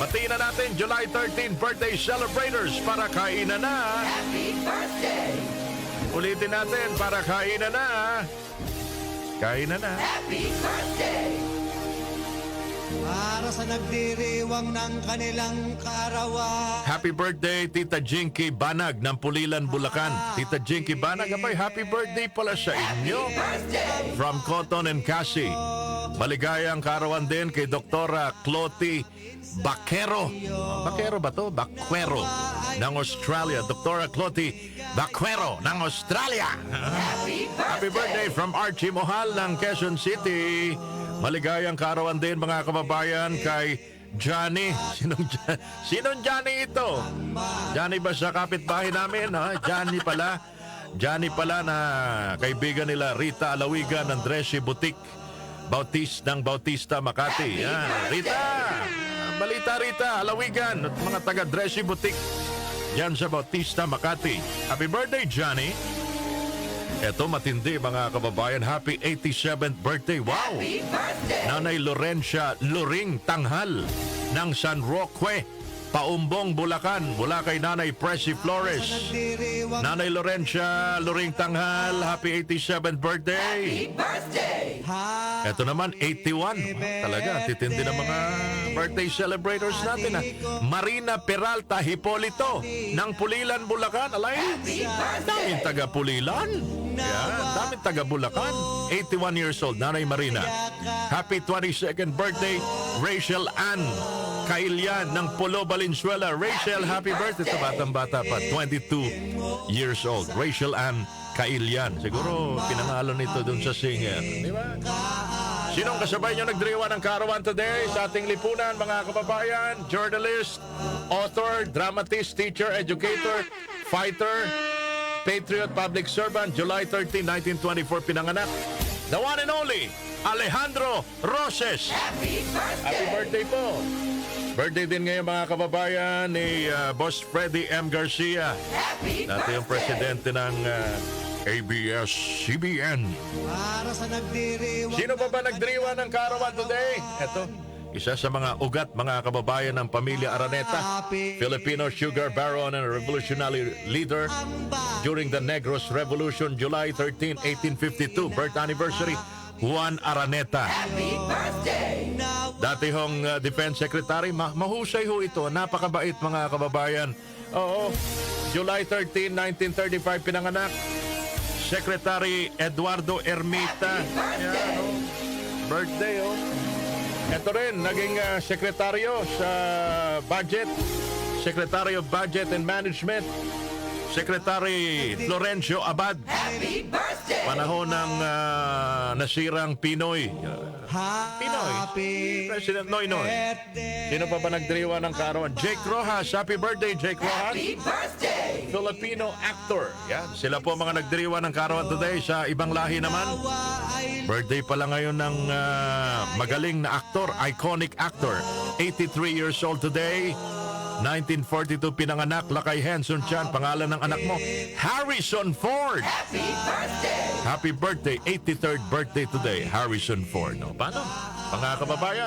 Batiin na natin July 13 birthday celebrators para kainan na. Happy birthday! Ulitin natin para kainan na. Kainan na. Happy birthday! Para sa nagdiriwang ng kanilang kaarawan. Happy birthday, Tita Jinky Banag ng Pulilan, Bulacan. Tita Jinky Banag, abay, happy birthday pala sa inyo. Birthday! From Cotton and Cassie. Maligayang kaarawan din kay Doktora Cloti Baquero. Baquero ba to? Baquero ng Australia. Doktora Cloti Baquero ng Australia. Happy birthday from Archie Mohal ng Quezon City. Maligayang kaarawan din mga kababayan kay Johnny. Sinong Johnny ito? Johnny ba sa kapitbahay namin? Ha? Johnny pala. Johnny pala na kaibigan nila Rita Alawigan ng Dresy Boutique. Ng Bautista, Makati. Yan. Rita! Balita Rita, Alawigan at mga taga Dresy Boutique. Yan sa Bautista, Makati. Happy birthday, Johnny. Eto matindi mga kababayan. Happy 87th birthday. Wow! Happy birthday! Nanay Lorencia Luring Tanghal ng San Roque, Paumbong, Bulacan. Mula kay Nanay Presi Flores. Nagdiriwang Nanay Lorencia Luring Tanghal, happy 87th birthday. Happy birthday! Ito naman, 81. Talaga, titindi ng mga birthday celebrators natin. Marina Peralta Hipolito ng Pulilan, Bulacan. Alay, daming taga Pulilan. Yan, daming taga Bulacan. 81 years old, Nanay Marina. Happy 22nd birthday, Rachel Ann Kailian ng Pulo, Valenzuela. Rachel, happy birthday. Ito, batang-bata pa, 22 years old. Rachel Ann Kailian. Siguro, pinangalo nito dun sa singer. Di ba? Sinong kasabay nyo nagdiriwa ng kaarawan today sa ating lipunan, mga kababayan? Journalist, author, dramatist, teacher, educator, fighter, patriot, public servant, July 13, 1924 pinanganak. The one and only, Alejandro Roses. Happy birthday! Happy birthday po. Birthday din ngayon mga kababayan ni Boss Freddy M. Garcia. Happy Dati yung presidente ng ABS-CBN. para sa nagdiriwang. Sino pa ba nagdiriwa ng kaarawan today? Ito, isa sa mga ugat mga kababayan ng pamilya Araneta. Filipino sugar baron and revolutionary leader during the Negros Revolution, July 13, 1852. Birth anniversary, Juan Araneta. Happy birthday! Dati hong Defense Secretary, mahusay ho ito. Napakabait mga kababayan. Oo, July 13, 1935 pinanganak. Secretary Eduardo Ermita. Yan, oh. Birthday, oh. Ito rin, naging sekretaryo sa budget. Secretary of Budget and Management. Secretary Florencio Abad. Happy birthday! Panahon ng nasirang Pinoy. Pinoy. Happy President Noynoy. birthday. Sino pa ba nagdiriwa ng kaarawan? Jake Rojas. Happy birthday, Jake Rojas. Happy birthday! Filipino actor. Yan. Sila po mga nagdiriwa ng kaarawan today. Sa ibang lahi naman, birthday pala ngayon ng magaling na actor, iconic actor. 83 years old today. 1942 pinanganak, Lakay Henson Chan. Pangalan ng anak mo, Harrison Ford. Happy birthday! Happy birthday, 83rd birthday today, Harrison Ford. No, paano? Mga kababayan,